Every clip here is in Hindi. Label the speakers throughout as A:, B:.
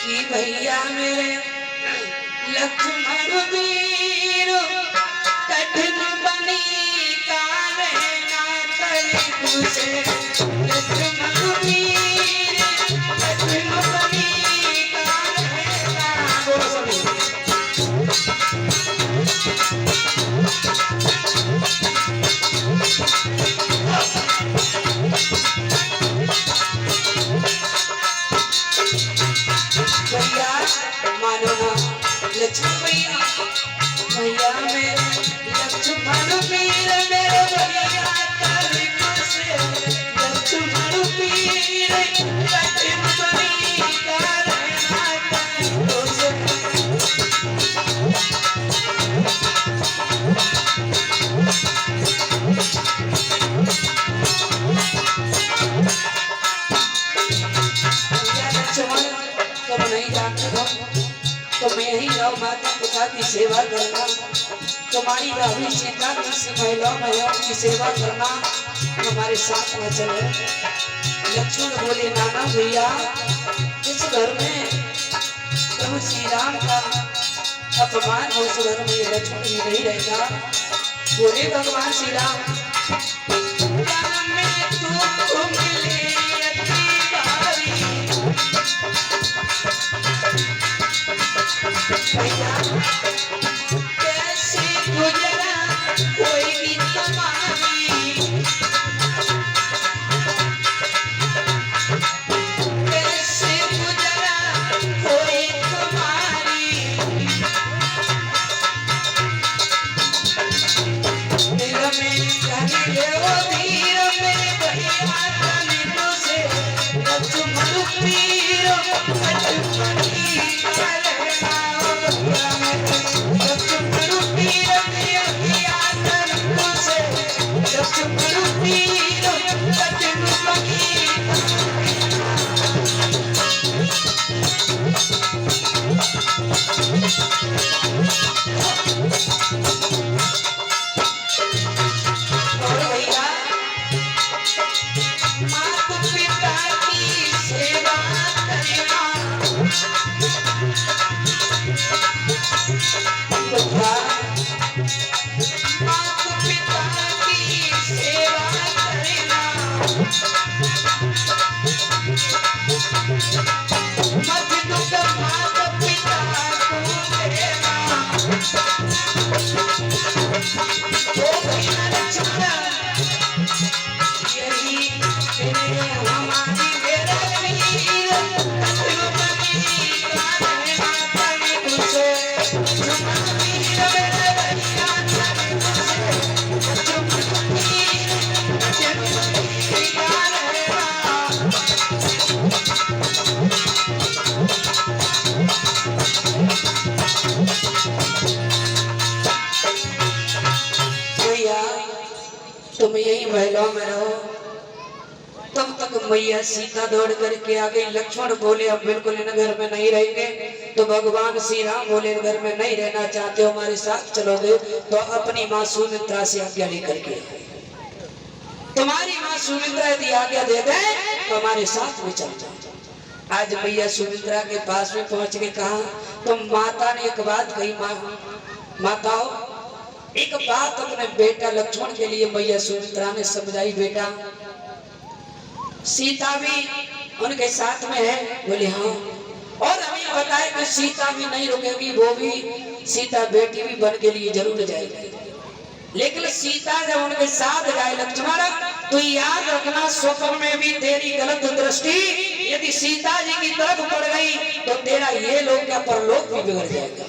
A: कि भैया मेरे लक्ष्मण वीर कठिन बनी काले ना तले तुझे लक्ष्मण वीर कठिन बनी काले ना भैया मानो ना लक्ष्मण भैया भैया मेरे लक्ष्मण वीर मेरे भैया तारीख से लक्ष्मण वीर कठिन बनी काले ना तुम नहीं जानते हो तो मैं ही गौ माता पिता की सेवा करना तुम्हारी भाभी सीता की महिलाओं महिलाओं की सेवा करना हमारे साथ में चले। लक्ष्मण बोले नाना भैया इस घर में प्रभु श्री राम का अपमान हो उस घर में लक्ष्मण भी नहीं रहेगा। बोले भगवान श्री राम कैसे गुजरा कोई भी तुम्हारी कैसे गुजरा कोई तुम्हारी दिल में जाने वो धीर मेरे भैया तने से लक्ष्मण वीर तुम यही महिलाओं में रहो। तब तक मैया सीता दौड़ करके आ गई। लक्ष्मण बोले अब बिल्कुल इन घर में नहीं रहेंगे। तो भगवान श्री राम बोले घर में नहीं रहना चाहते हो हमारे साथ चलोगे तो अपनी माँ सुमित्रा से आज्ञा लेकर के तुम्हारी माँ सुमित्रा यदि आज्ञा दे दे तो हमारे साथ में चल जाओ। आज मैया सुमित्रा के पास में पहुंच के कहा तो माता ने एक बात कही माताओं एक बात अपने बेटा लक्ष्मण के लिए मैया सुमित्रा ने समझाई। बेटा सीता भी उनके साथ में है। बोले हाँ और हमें बताए कि सीता भी नहीं रुकेगी वो भी सीता बेटी भी बन के लिए जरूर जाएगी। लेकिन सीता जब उनके साथ जाए लक्ष्मण तो याद रखना स्वप्न में भी तेरी गलत दृष्टि यदि सीता जी की तरफ पड़ गई तो तेरा ये लोक क्या परलोक भी बिगड़ जाएगा।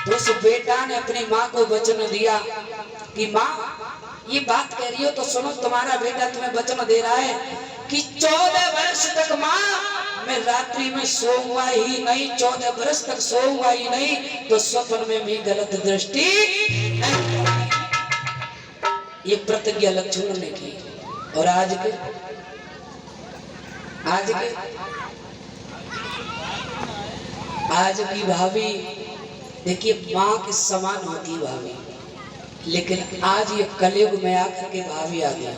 A: तो उस बेटा ने अपनी माँ को वचन दिया कि माँ ये बात कह रही हो तो सुनो तुम्हारा बेटा तुम्हें वचन दे रहा है कि 14 वर्ष तक माँ मैं रात्रि में सोऊंगा ही नहीं। 14 वर्ष तक सोऊंगा ही नहीं तो स्वप्न में भी गलत दृष्टि नहीं। ये प्रतिज्ञा लक्ष्मण ने की। और आज की भाभी देखिए माँ के समान होती भाभी, लेकिन आज ये कलयुग में आकर के भाभी आ गया।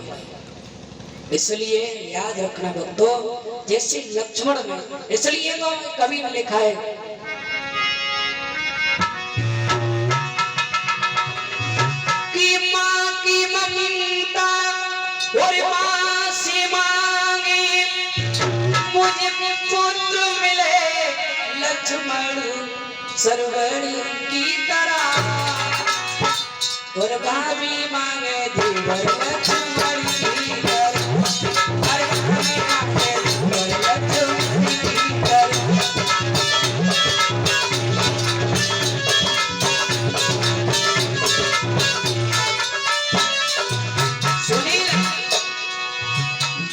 A: इसलिए याद रखना भक्तों, जैसे लक्ष्मण ने, इसलिए तो कवि ने लिखा है कि माँ की ममता और माँ से मांगे मुझे पुत्र मिले लक्ष्मण सरवर की तरह, और भाभी मांगे देवर लक्ष्मण की तरह, हर भाभी मांगे देवर लक्ष्मण की तरह। सुनील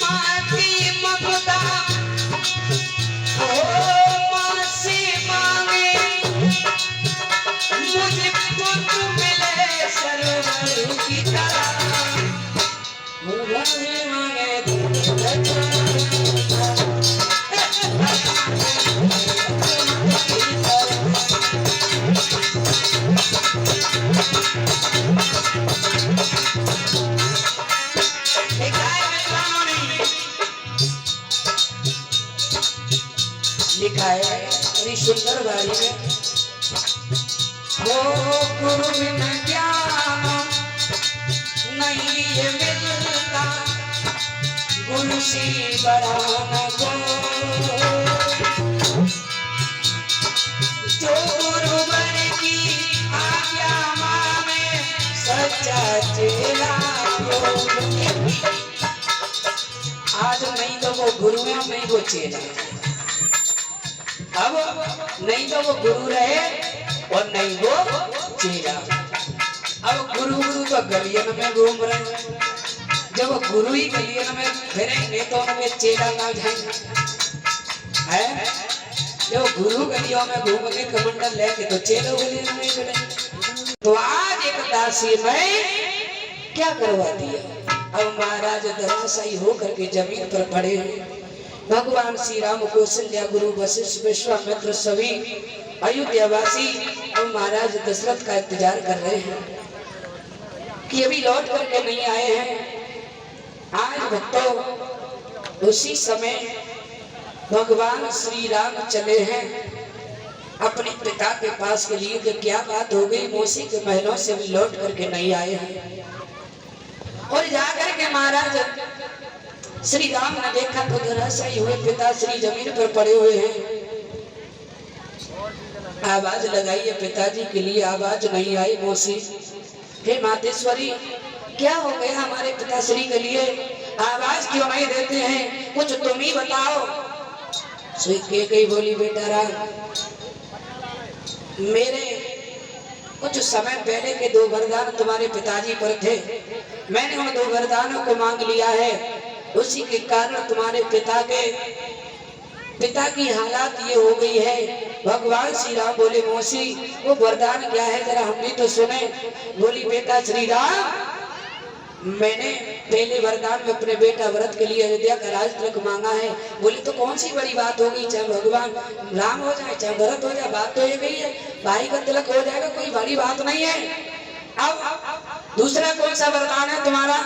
A: माँ की ममता ओ माँ से मांगे मुझे पुत्र मिले सरवर की तरह, और भाभी मांगे देवर लक्ष्मण की तरह। लिखा है बड़ी सुंदर वाली में, हो गुरु बिन ज्ञान नहीं ये मिलता, गुरु सी बड़ा न को, जो गुरु बर की आज्ञा माने सच्चा चेला हो। आज नहीं तो वो गुरु है, नहीं वो चेला, अब नहीं तो वो गुरु रहे और नहीं वो चेला। अब गुरु गुरु तो गलियन में घूम रहे हैं, जब गुरु ही गलियन में फिरेंगे तो उनमें चेला ना जाएंगे, है? जब गुरु गलियों में घूम के कमंडल लेके तो चेलो गलियन में फिरेंगे। तो आज एक दासी में क्या करवा दिया, अब महाराज धराशायी होकर के जमीन पर पड़े हैं। भगवान श्री राम कौशल्या गुरु वशिष्ठ विश्वामित्र सभी अयोध्यावासी और महाराज दशरथ का इंतजार कर रहे हैं कि अभी लौट करके नहीं आए हैं। आज भक्तों उसी समय भगवान श्री राम चले हैं अपने पिता के पास के लिए कि क्या बात हो गई, मौसी के महलों से भी लौट करके नहीं आए हैं। और जाकर के महाराज श्री राम ने देखा तो धराशायी हुए पिता श्री जमीन पर पड़े हुए हैं। आवाज लगाई है पिताजी के लिए, आवाज नहीं आई। मौसी हे मातेश्वरी क्या हो गया हमारे पिताश्री के लिए, आवाज क्यों नहीं देते हैं, कुछ तुम ही बताओ। सुई के बोली बेटा राम, मेरे कुछ समय पहले के 2 वरदान तुम्हारे पिताजी पर थे, मैंने उन 2 वरदानों को मांग लिया है, उसी के कारण तुम्हारे पिता की हालात ये हो गई है। भगवान श्री राम बोले मौसी वो वरदान क्या है, जरा हम भी तो सुने। बोली बेटा श्री राम, मैंने पहले वरदान में अपने बेटा भरत के लिए अयोध्या का राज तिलक मांगा है। बोली तो कौन सी बड़ी बात होगी, चाहे भगवान राम हो जाए चाहे भरत हो जाए, बात तो ये गई है, भाई का तिलक हो जाएगा, कोई बड़ी बात नहीं है। अब दूसरा कौन सा वरदान है तुम्हारा?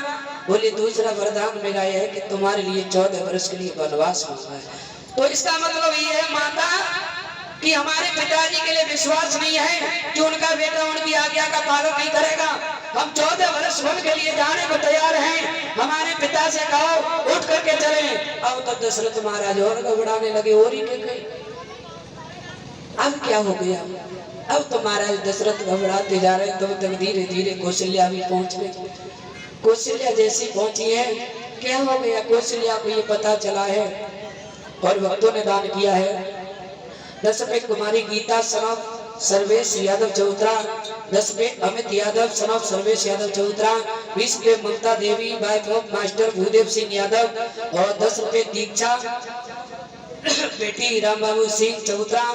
A: बोले दूसरा वरदान मेरा यह है कि तुम्हारे लिए 14 वर्ष के लिए वनवास मांगा है। तो इसका मतलब ये है माता कि हमारे पिताजी के लिए विश्वास नहीं है कि उनका बेटा उनकी आज्ञा का पालन नहीं करेगा। हम 14 वर्ष वन के लिए जाने को तैयार हैं, हमारे पिता से कहो उठ करके चले। अब तो दशरथ महाराज और घबराने लगे, और ही गई। अब क्या हो गया, अब तो महाराज दशरथ घबराते जा रहे, तब तक धीरे धीरे कौशल्या भी पहुंच गई। कौशल्या जैसी पहुंची है, क्या हो गया, कौशल्या को ये पता चला है और भक्तों ने दान किया है। 10 पे कुमारी गीता सनफ सर्वेश यादव चौधरा, 10 पे अमित यादव सनफ सर्वेश यादव चौधरा, 20 पे Mamta Devi wife of master Bhudev Singh Yadav, और 10 रुपए दीक्षा बेटी राम बाबू सिंह चौधरा,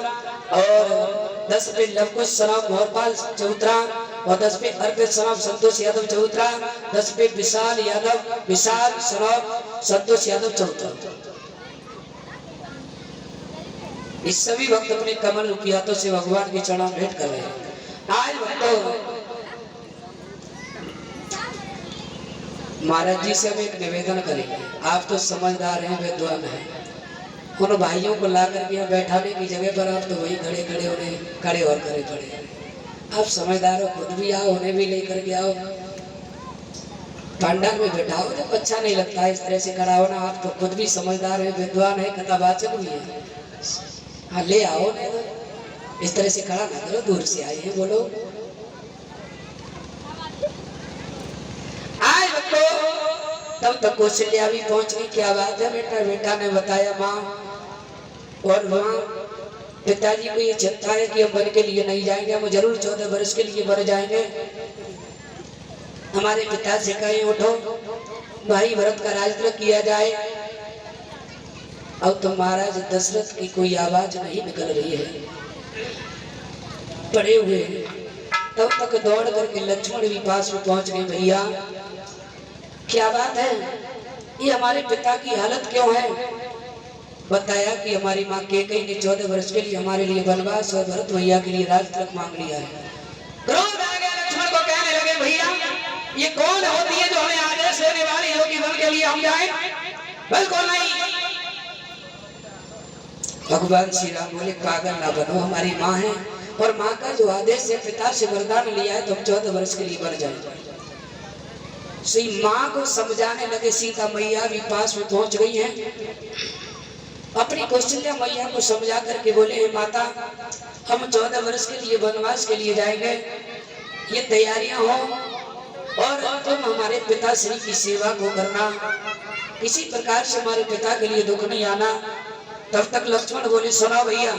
A: और 10 पे लवकुश सनफ मोहरपाल चौधरा, और 10 पे अर्पित सनफ संतोष यादव चौधरा, 10 पे विशाल यादव विशाल सनफ संतोष यादव चौधरा। इस सभी वक्त अपने कमल रूपी हाथों से भगवान के चरणों में भेंट कर रहे हैं। आज भक्तों महाराज जी से हम एक निवेदन करेंगे, आप तो समझदार हैं, विद्वान हैं, उन भाइयों को ला करके यहाँ बैठाने की जगह पर आप तो वही खड़े खड़े उन्हें खड़े और खड़े खड़े। आप समझदार हो, खुद भी आओ, उन्हें भी लेकर के आओ, पंडाल में बैठाओ। तो अच्छा नहीं लगता है इस तरह से खड़ा होना। आप तो खुद भी समझदार है, विद्वान है, कथावाचक भी है। हाँ ले आओ, नहीं इस तरह से खड़ा ना करो, दूर से आए हैं बोलो। आए बच्चों, तब तक कौशल्या भी पहुंच गई। क्या बात है बेटा? बेटा ने बताया माँ, और वहाँ पिताजी को ये चिंता है कि हम वन के लिए नहीं जाएंगे, हम जरूर 14 वर्ष के लिए वन जाएंगे। हमारे पिता से कहें उठो भाई, भरत का राजतिलक किया जाए। अब तो महाराज दशरथ की कोई आवाज नहीं निकल रही है, पड़े हुए। तब तक दौड़ करके लक्ष्मण भी पास में पहुंच गए। भैया क्या बात है, ये हमारे पिता की हालत क्यों है? बताया कि हमारी माँ कैकेयी ने 14 वर्ष के लिए हमारे लिए वनवास और भरत भैया के लिए राजतिलक मांग लिया है। क्रोध आ गया, लक्ष्मण को कहने लगे भैया ये कौन होती है जो हमें आदेश देने वाली है कि वन के लिए हम जाएं? बिल्कुल नहीं। भगवान श्री राम बोले पागल ना बनो, हमारी माँ है और माँ का जो आदेश है, पिता से वरदान लिया है तो हम 14 वर्ष के लिए वन जाएंगे। श्री माँ को समझाने लगे। सीता मैया भी पास में पहुंच गई हैं। अपनी कौशल्या मैया को समझा करके बोले हे माता, हम 14 वर्ष के लिए वनवास के लिए जाएंगे, ये तैयारियां हो और तुम हमारे पिता श्री की सेवा को करना, किसी प्रकार से हमारे पिता के लिए दुख नहीं आना। तब तक लक्ष्मण बोले सुना भैया,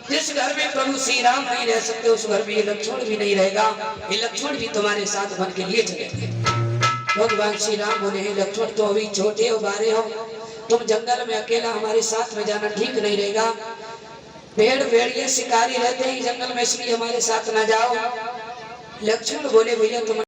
A: जिस घर में प्रभु श्री राम नहीं रह सकते उस घर में ये लक्ष्मण भी नहीं रहेगा, ये लक्ष्मण भी तुम्हारे साथ वन के लिए चलेंगे। भगवान श्री राम बोले हे लक्ष्मण, तो अभी छोटे हो, बारे हो, तुम जंगल में अकेला हमारे साथ में जाना ठीक नहीं रहेगा। भेड़ भेड़िए शिकारी रहते हैं जंगल में, इसलिए हमारे साथ ना जाओ। लक्ष्मण बोले भैया तुम